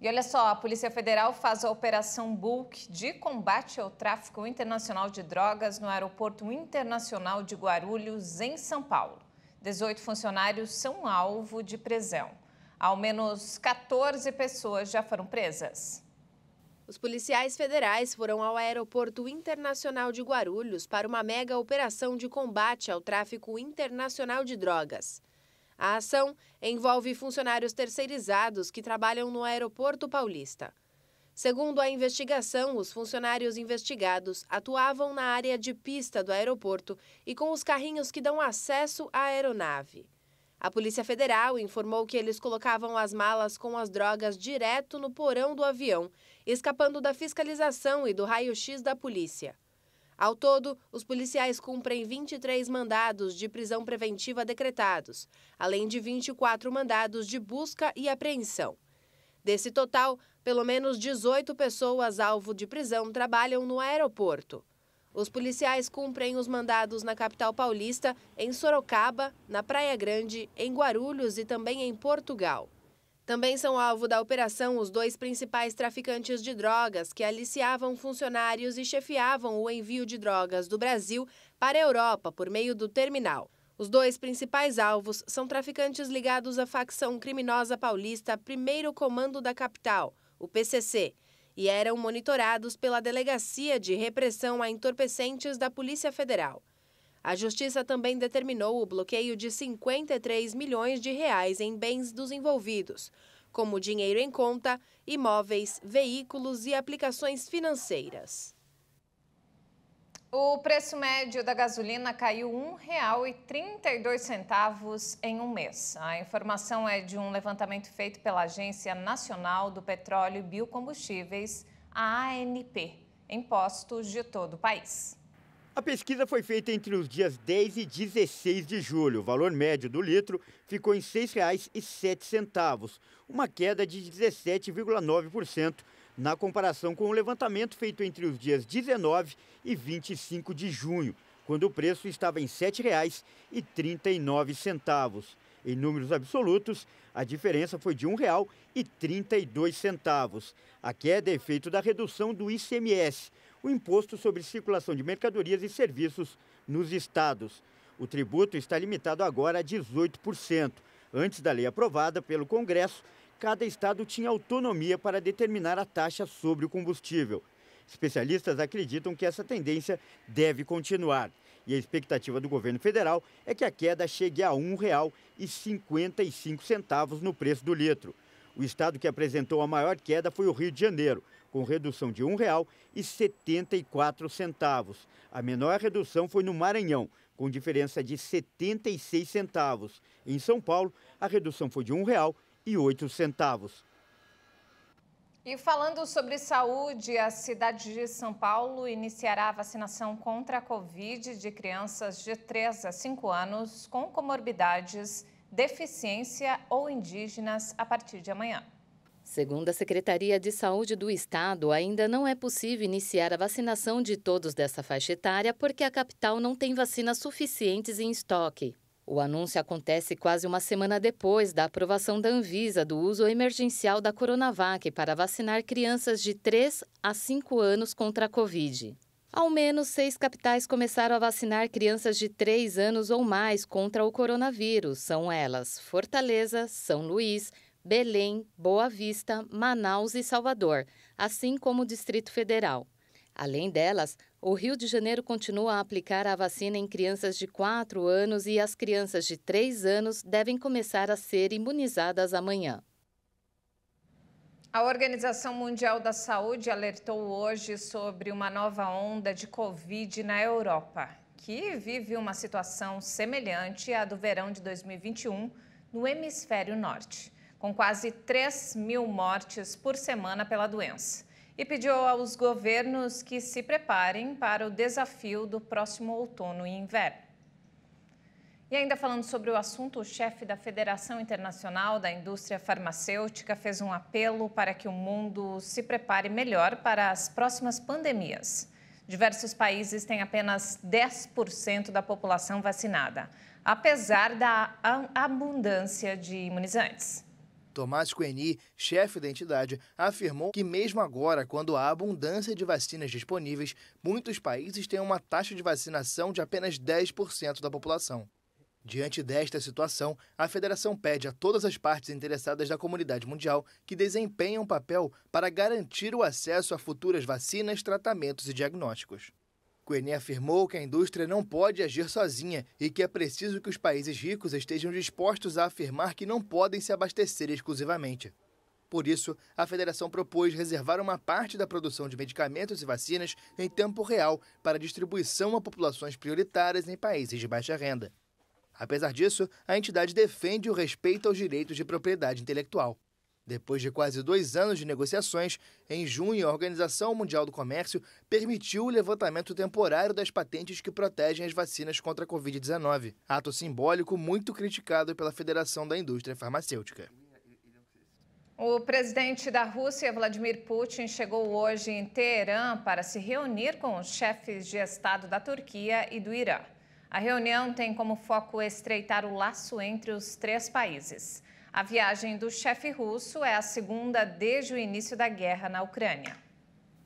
E olha só, a Polícia Federal faz a Operação Bulk de combate ao tráfico internacional de drogas no Aeroporto Internacional de Guarulhos, em São Paulo. 18 funcionários são alvo de prisão. Ao menos 14 pessoas já foram presas. Os policiais federais foram ao Aeroporto Internacional de Guarulhos para uma mega operação de combate ao tráfico internacional de drogas. A ação envolve funcionários terceirizados que trabalham no Aeroporto Paulista. Segundo a investigação, os funcionários investigados atuavam na área de pista do aeroporto e com os carrinhos que dão acesso à aeronave. A Polícia Federal informou que eles colocavam as malas com as drogas direto no porão do avião, escapando da fiscalização e do raio-x da polícia. Ao todo, os policiais cumprem 23 mandados de prisão preventiva decretados, além de 24 mandados de busca e apreensão. Desse total, pelo menos 18 pessoas alvo de prisão trabalham no aeroporto. Os policiais cumprem os mandados na capital paulista, em Sorocaba, na Praia Grande, em Guarulhos e também em Portugal. Também são alvo da operação os 2 principais traficantes de drogas que aliciavam funcionários e chefiavam o envio de drogas do Brasil para a Europa por meio do terminal. Os 2 principais alvos são traficantes ligados à facção criminosa paulista Primeiro Comando da Capital, o PCC, e eram monitorados pela Delegacia de Repressão a Entorpecentes da Polícia Federal. A Justiça também determinou o bloqueio de 53 milhões de reais em bens dos envolvidos, como dinheiro em conta, imóveis, veículos e aplicações financeiras. O preço médio da gasolina caiu R$ 1,32 em um mês. A informação é de um levantamento feito pela Agência Nacional do Petróleo e Biocombustíveis, a ANP, em postos de todo o país. A pesquisa foi feita entre os dias 10 e 16 de julho. O valor médio do litro ficou em R$ 6,07, uma queda de 17,9% na comparação com o levantamento feito entre os dias 19 e 25 de junho, quando o preço estava em R$ 7,39. Em números absolutos, a diferença foi de R$ 1,32. A queda é efeito da redução do ICMS, o Imposto sobre Circulação de Mercadorias e Serviços nos estados. O tributo está limitado agora a 18%. Antes da lei aprovada pelo Congresso, cada estado tinha autonomia para determinar a taxa sobre o combustível. Especialistas acreditam que essa tendência deve continuar. E a expectativa do governo federal é que a queda chegue a R$ 1,55 no preço do litro. O estado que apresentou a maior queda foi o Rio de Janeiro, com redução de R$ 1,74. A menor redução foi no Maranhão, com diferença de 76 centavos. Em São Paulo, a redução foi de R$ 1,08. E falando sobre saúde, a cidade de São Paulo iniciará a vacinação contra a Covid de crianças de 3 a 5 anos com comorbidades, deficiência ou indígenas a partir de amanhã. Segundo a Secretaria de Saúde do Estado, ainda não é possível iniciar a vacinação de todos dessa faixa etária porque a capital não tem vacinas suficientes em estoque. O anúncio acontece quase uma semana depois da aprovação da Anvisa do uso emergencial da Coronavac para vacinar crianças de 3 a 5 anos contra a Covid. Ao menos 6 capitais começaram a vacinar crianças de 3 anos ou mais contra o coronavírus. São elas Fortaleza, São Luís, Belém, Boa Vista, Manaus e Salvador, assim como o Distrito Federal. Além delas, o Rio de Janeiro continua a aplicar a vacina em crianças de 4 anos e as crianças de 3 anos devem começar a ser imunizadas amanhã. A Organização Mundial da Saúde alertou hoje sobre uma nova onda de Covid na Europa, que vive uma situação semelhante à do verão de 2021 no hemisfério norte, com quase 3.000 mortes por semana pela doença. E pediu aos governos que se preparem para o desafio do próximo outono e inverno. E ainda falando sobre o assunto, o chefe da Federação Internacional da Indústria Farmacêutica fez um apelo para que o mundo se prepare melhor para as próximas pandemias. Diversos países têm apenas 10% da população vacinada, apesar da abundância de imunizantes. Tomás Coeni, chefe da entidade, afirmou que mesmo agora, quando há abundância de vacinas disponíveis, muitos países têm uma taxa de vacinação de apenas 10% da população. Diante desta situação, a federação pede a todas as partes interessadas da comunidade mundial que desempenhem um papel para garantir o acesso a futuras vacinas, tratamentos e diagnósticos. Coeni afirmou que a indústria não pode agir sozinha e que é preciso que os países ricos estejam dispostos a afirmar que não podem se abastecer exclusivamente. Por isso, a federação propôs reservar uma parte da produção de medicamentos e vacinas em tempo real para distribuição a populações prioritárias em países de baixa renda. Apesar disso, a entidade defende o respeito aos direitos de propriedade intelectual. Depois de quase 2 anos de negociações, em junho, a Organização Mundial do Comércio permitiu o levantamento temporário das patentes que protegem as vacinas contra a Covid-19, ato simbólico muito criticado pela Federação da Indústria Farmacêutica. O presidente da Rússia, Vladimir Putin, chegou hoje em Teherã para se reunir com os chefes de Estado da Turquia e do Irã. A reunião tem como foco estreitar o laço entre os 3 países. A viagem do chefe russo é a segunda desde o início da guerra na Ucrânia.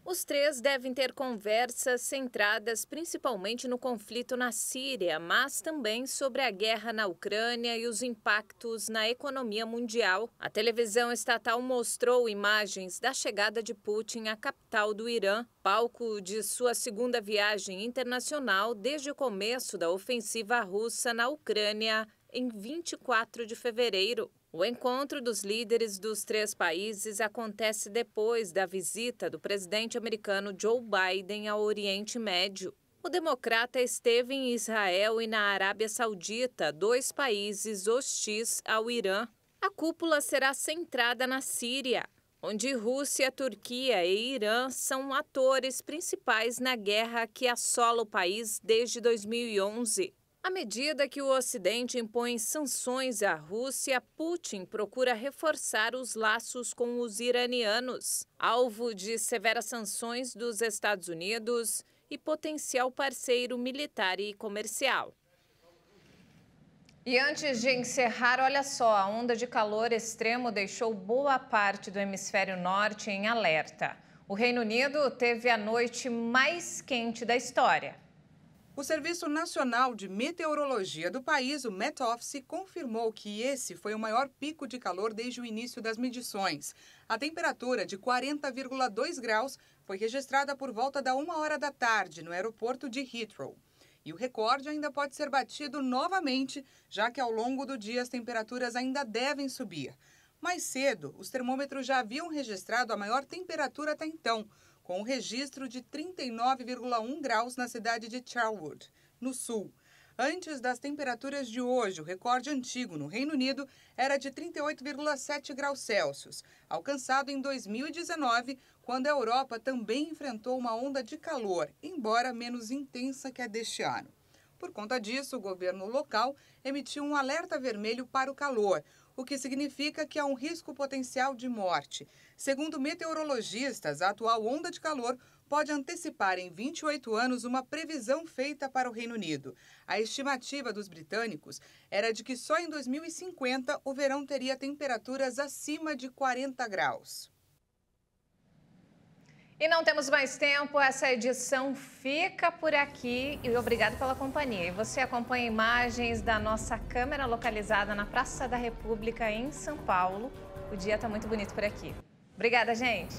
Os 3 devem ter conversas centradas principalmente no conflito na Síria, mas também sobre a guerra na Ucrânia e os impactos na economia mundial. A televisão estatal mostrou imagens da chegada de Putin à capital do Irã, palco de sua segunda viagem internacional desde o começo da ofensiva russa na Ucrânia em 24 de fevereiro. O encontro dos líderes dos 3 países acontece depois da visita do presidente americano Joe Biden ao Oriente Médio. O democrata esteve em Israel e na Arábia Saudita, 2 países hostis ao Irã. A cúpula será centrada na Síria, onde Rússia, Turquia e Irã são atores principais na guerra que assola o país desde 2011. À medida que o Ocidente impõe sanções à Rússia, Putin procura reforçar os laços com os iranianos, alvo de severas sanções dos Estados Unidos e potencial parceiro militar e comercial. E antes de encerrar, olha só, a onda de calor extremo deixou boa parte do hemisfério norte em alerta. O Reino Unido teve a noite mais quente da história. O Serviço Nacional de Meteorologia do país, o Met Office, confirmou que esse foi o maior pico de calor desde o início das medições. A temperatura de 40,2 graus foi registrada por volta da 1h da tarde no aeroporto de Heathrow. E o recorde ainda pode ser batido novamente, já que ao longo do dia as temperaturas ainda devem subir. Mais cedo, os termômetros já haviam registrado a maior temperatura até então, com o registro de 39,1 graus na cidade de Charlwood, no sul. Antes das temperaturas de hoje, o recorde antigo no Reino Unido era de 38,7 graus Celsius, alcançado em 2019, quando a Europa também enfrentou uma onda de calor, embora menos intensa que a deste ano. Por conta disso, o governo local emitiu um alerta vermelho para o calor, o que significa que há um risco potencial de morte. Segundo meteorologistas, a atual onda de calor pode antecipar em 28 anos uma previsão feita para o Reino Unido. A estimativa dos britânicos era de que só em 2050 o verão teria temperaturas acima de 40 graus. E não temos mais tempo, essa edição fica por aqui e obrigado pela companhia. E você acompanha imagens da nossa câmera localizada na Praça da República em São Paulo. O dia está muito bonito por aqui. Obrigada, gente!